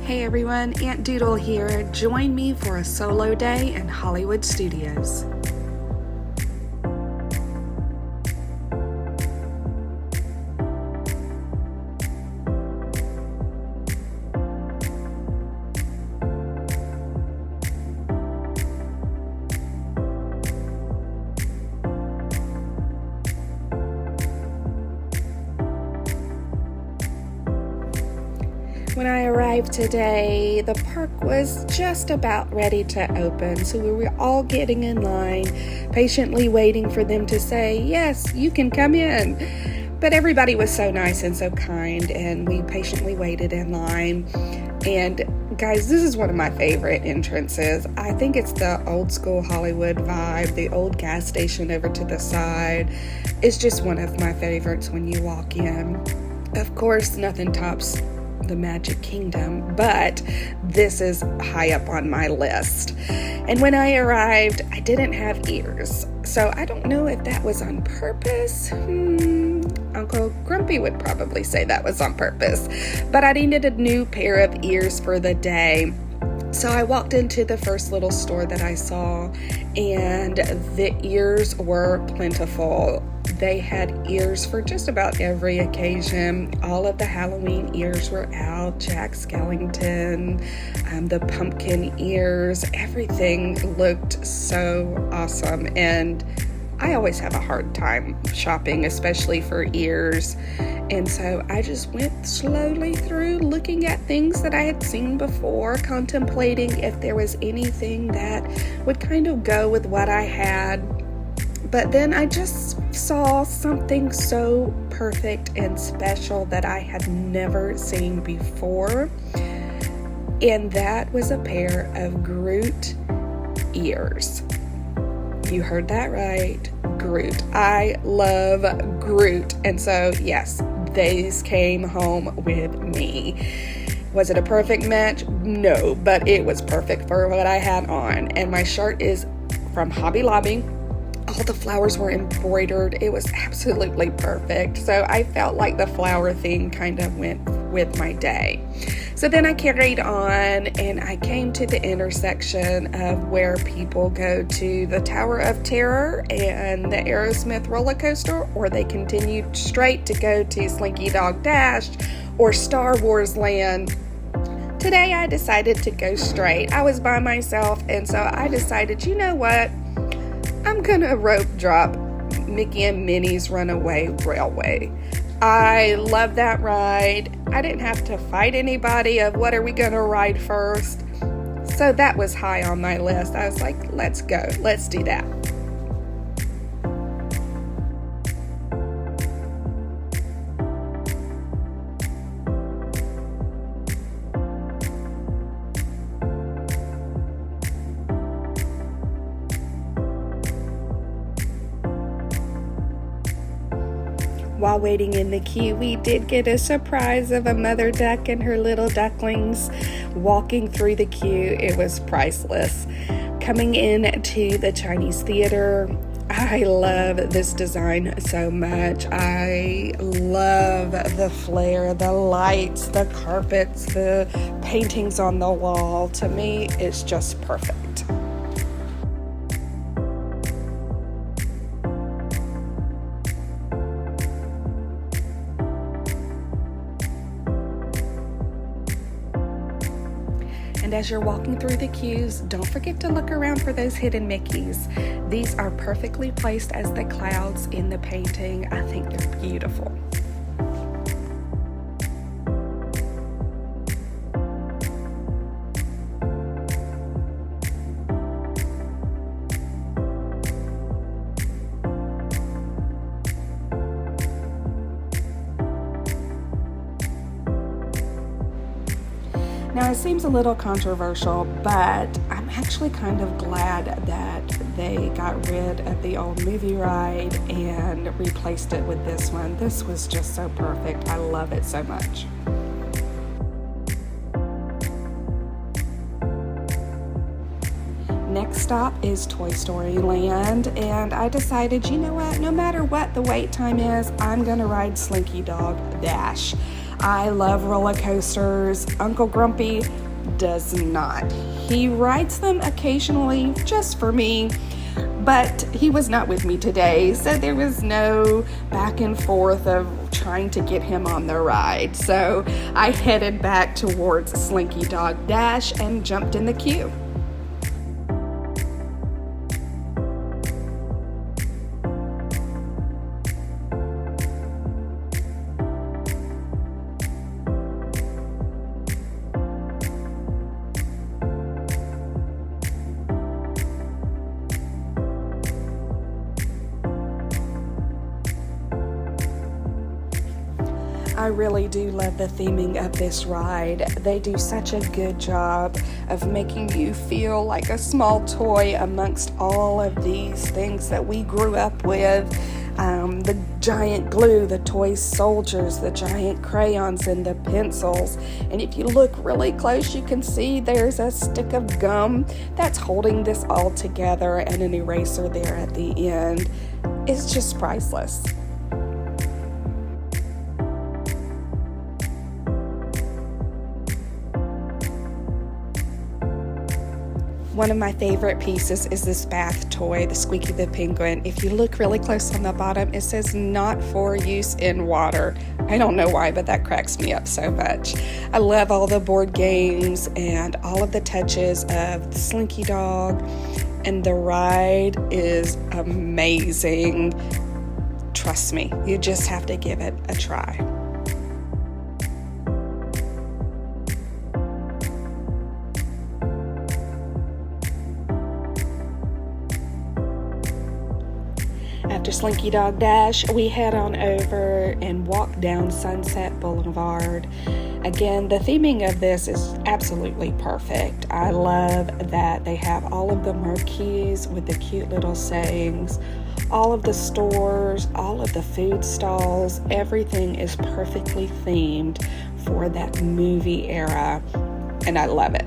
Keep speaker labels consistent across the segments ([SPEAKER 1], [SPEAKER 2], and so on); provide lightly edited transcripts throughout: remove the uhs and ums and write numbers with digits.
[SPEAKER 1] Hey everyone, Aunt Doodle here. Join me for a solo day in Hollywood Studios. When I arrived today, the park was just about ready to open, so we were all getting in line, patiently waiting for them to say, yes, you can come in. But everybody was so nice and so kind, and we patiently waited in line. And guys, this is one of my favorite entrances. I think it's the old school Hollywood vibe, the old gas station over to the side. It's just one of my favorites when you walk in. Of course, nothing tops the Magic Kingdom, but this is high up on my list. And when I arrived, I didn't have ears, so I don't know if that was on purpose. Uncle Grumpy would probably say that was on purpose, but I needed a new pair of ears for the day. So I walked into the first little store that I saw, and the ears were plentiful. They had ears for just about every occasion. All of the Halloween ears were out. Jack Skellington, the pumpkin ears, everything looked so awesome. And I always have a hard time shopping, especially for ears. And so I just went slowly through looking at things that I had seen before, contemplating if there was anything that would kind of go with what I had. But then I just saw something so perfect and special that I had never seen before. And that was a pair of Groot ears. You heard that right, Groot. I love Groot. And so, yes, these came home with me. Was it a perfect match? No, but it was perfect for what I had on. And my shirt is from Hobby Lobby. All the flowers were embroidered. It was absolutely perfect. So I felt like the flower theme kind of went with my day. So then I carried on and I came to the intersection of where people go to the Tower of Terror and the Aerosmith roller coaster, or they continued straight to go to Slinky Dog Dash or Star Wars Land. Today I decided to go straight. I was by myself, and so I decided, you know what? I'm gonna rope drop Mickey and Minnie's Runaway Railway. I love that ride. I didn't have to fight anybody of what are we gonna ride first. So that was high on my list. I was like, let's go, let's do that. While waiting in the queue, we did get a surprise of a mother duck and her little ducklings walking through the queue. It was priceless. Coming in to the Chinese theater, I love this design so much. I love the flair, the lights, the carpets, the paintings on the wall. To me, it's just perfect. And as you're walking through the queues, don't forget to look around for those hidden Mickeys. These are perfectly placed as the clouds in the painting. I think they're beautiful. Now, it seems a little controversial, but I'm actually kind of glad that they got rid of the old movie ride and replaced it with this one. This was just so perfect. I love it so much. Next stop is Toy Story Land, and I decided, you know what, no matter what the wait time is, I'm gonna ride Slinky Dog Dash. I love roller coasters. Uncle Grumpy does not. He rides them occasionally just for me, but he was not with me today, so there was no back and forth of trying to get him on the ride. So I headed back towards Slinky Dog Dash and jumped in the queue. I really do love the theming of this ride. They do such a good job of making you feel like a small toy amongst all of these things that we grew up with. The giant glue, the toy soldiers, the giant crayons, and the pencils. And if you look really close, you can see there's a stick of gum that's holding this all together and an eraser there at the end. It's just priceless. One of my favorite pieces is this bath toy, the Squeaky the Penguin. If you look really close on the bottom, it says not for use in water. I don't know why, but that cracks me up so much. I love all the board games and all of the touches of the Slinky Dog, and the ride is amazing. Trust me, you just have to give it a try. After Slinky Dog Dash, we head on over and walk down Sunset Boulevard. Again, the theming of this is absolutely perfect. I love that they have all of the marquees with the cute little sayings, all of the stores, all of the food stalls. Everything is perfectly themed for that movie era, and I love it.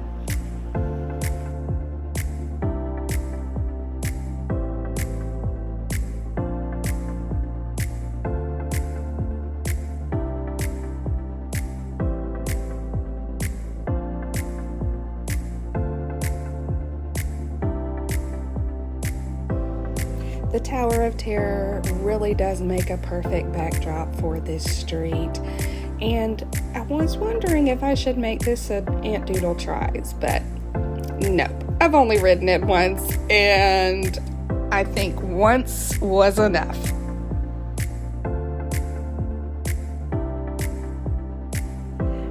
[SPEAKER 1] The Tower of Terror really does make a perfect backdrop for this street, and I was wondering if I should make this an Aunt Doodle tries, but no, I've only ridden it once, and I think once was enough.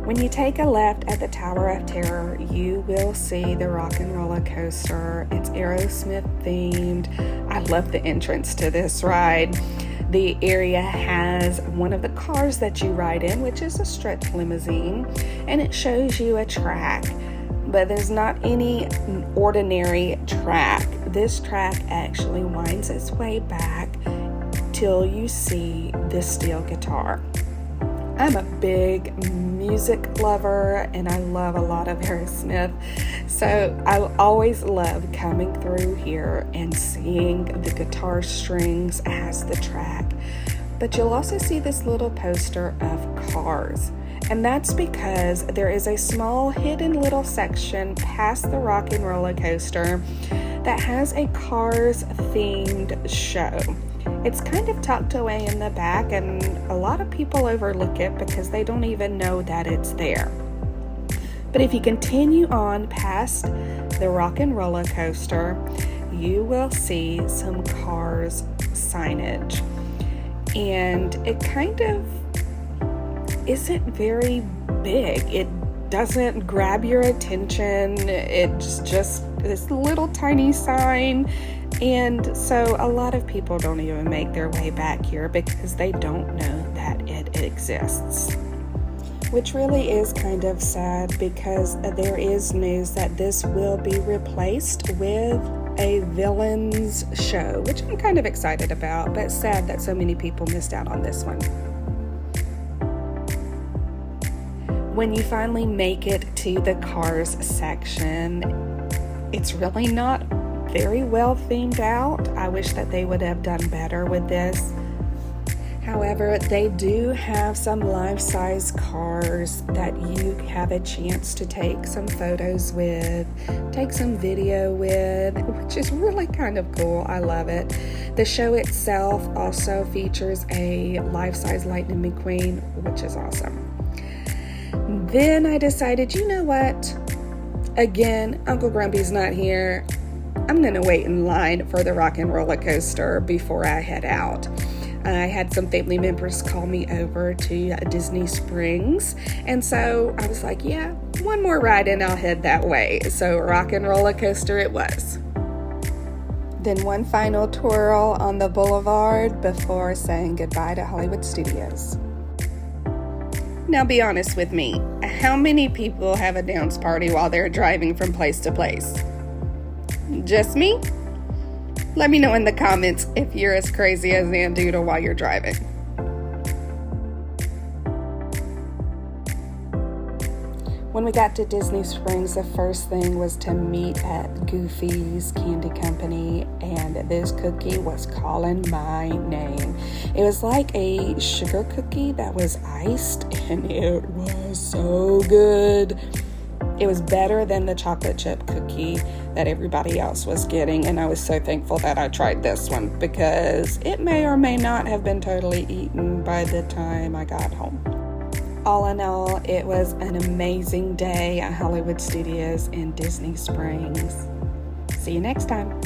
[SPEAKER 1] When you take a left at the Tower of Terror, you will see the Rock and Roller Coaster. It's Aerosmith themed. I love the entrance to this ride. The area has one of the cars that you ride in, which is a stretch limousine, and it shows you a track. But there's not any ordinary track. This track actually winds its way back till you see this steel guitar. I'm a big music lover, and I love a lot of Aerosmith, so I always love coming through here and seeing the guitar strings as the track. But you'll also see this little poster of cars, and that's because there is a small hidden little section past the Rock and Roller Coaster that has a Cars themed show. It's kind of tucked away in the back, and a lot of people overlook it because they don't even know that it's there. But if you continue on past the Rock and Roller Coaster, you will see some Cars signage. And it kind of isn't very big. It doesn't grab your attention. It's just this little tiny sign. And so a lot of people don't even make their way back here because they don't know that it exists. Which really is kind of sad, because there is news that this will be replaced with a villains show, which I'm kind of excited about, but sad that so many people missed out on this one. When you finally make it to the Cars section, it's really not very well themed out. I wish that they would have done better with this. However, they do have some life-size cars that you have a chance to take some photos with, take some video with, which is really kind of cool. I love it. The show itself also features a life-size Lightning McQueen, which is awesome. Then I decided, you know what? Again, Uncle Grumpy's not here. I'm going to wait in line for the rock and roller coaster before I head out. I had some family members call me over to Disney Springs, and so I was like, yeah, one more ride and I'll head that way. So rock and roller coaster it was. Then one final twirl on the boulevard before saying goodbye to Hollywood Studios. Now be honest with me, how many people have a dance party while they're driving from place to place? Just me? Let me know in the comments if you're as crazy as Doodle while you're driving. When we got to Disney Springs, the first thing was to meet at Goofy's Candy Company, and this cookie was calling my name. It was like a sugar cookie that was iced, and it was so good. It was better than the chocolate chip cookie that everybody else was getting, and I was so thankful that I tried this one because it may or may not have been totally eaten by the time I got home. All in all, it was an amazing day at Hollywood Studios in Disney Springs. See you next time.